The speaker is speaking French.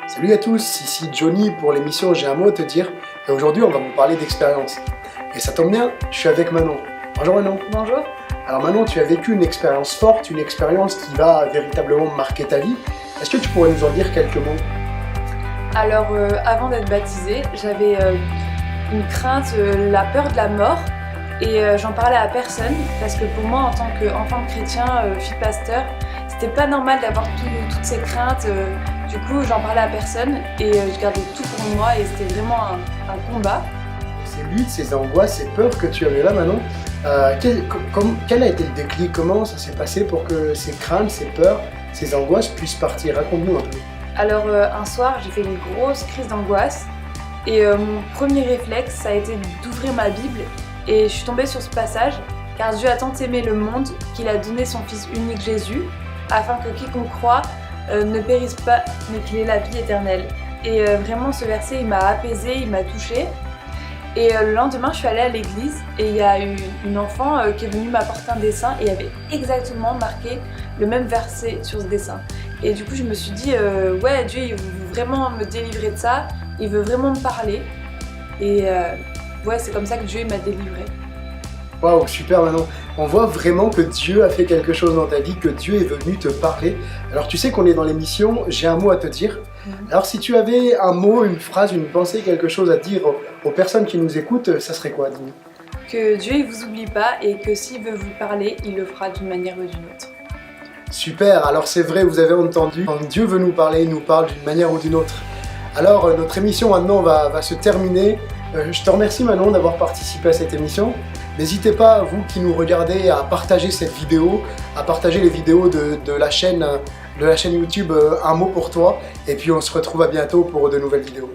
Salut à tous, ici Johnny pour l'émission J'ai un mot à te dire et aujourd'hui on va vous parler d'expérience. Et ça tombe bien, je suis avec Manon. Bonjour Manon. Bonjour. Alors Manon, tu as vécu une expérience forte, une expérience qui va véritablement marquer ta vie. Est-ce que tu pourrais nous en dire quelques mots? Alors avant d'être baptisée, j'avais une crainte, la peur de la mort et j'en parlais à personne parce que pour moi en tant qu'enfant de chrétien, fille de pasteur, c'était pas normal d'avoir toutes ces craintes. Du coup j'en parlais à personne et je gardais tout pour moi et c'était vraiment un combat. Ces luttes, ces angoisses, ces peurs que tu avais là Manon, quel a été le déclic? Comment ça s'est passé pour que ces craintes, ces peurs, ces angoisses puissent partir? Raconte-nous un peu. Alors un soir j'ai fait une grosse crise d'angoisse et mon premier réflexe ça a été d'ouvrir ma Bible et je suis tombée sur ce passage: car Dieu a tant aimé le monde qu'il a donné son Fils unique Jésus afin que quiconque croit ne périsse pas mais qu'il ait la vie éternelle. Et vraiment ce verset il m'a apaisée, il m'a touchée. Et le lendemain je suis allée à l'église et il y a eu une enfant qui est venue m'apporter un dessin et il y avait exactement marqué le même verset sur ce dessin. Et du coup je me suis dit ouais, Dieu il veut vraiment me délivrer de ça, il veut vraiment me parler. Et ouais, c'est comme ça que Dieu m'a délivrée. Waouh, super Manon. On voit vraiment que Dieu a fait quelque chose dans ta vie, que Dieu est venu te parler. Alors tu sais qu'on est dans l'émission J'ai un mot à te dire. Alors si tu avais un mot, une phrase, une pensée, quelque chose à dire aux personnes qui nous écoutent, ça serait quoi, dis-nous? Que Dieu il vous oublie pas et que s'il veut vous parler, il le fera d'une manière ou d'une autre. Super, alors c'est vrai, vous avez entendu, quand Dieu veut nous parler, il nous parle d'une manière ou d'une autre. Alors notre émission maintenant va se terminer. Je te remercie Manon d'avoir participé à cette émission. N'hésitez pas, vous qui nous regardez, à partager cette vidéo, à partager les vidéos de la chaîne YouTube Un mot pour toi. Et puis on se retrouve à bientôt pour de nouvelles vidéos.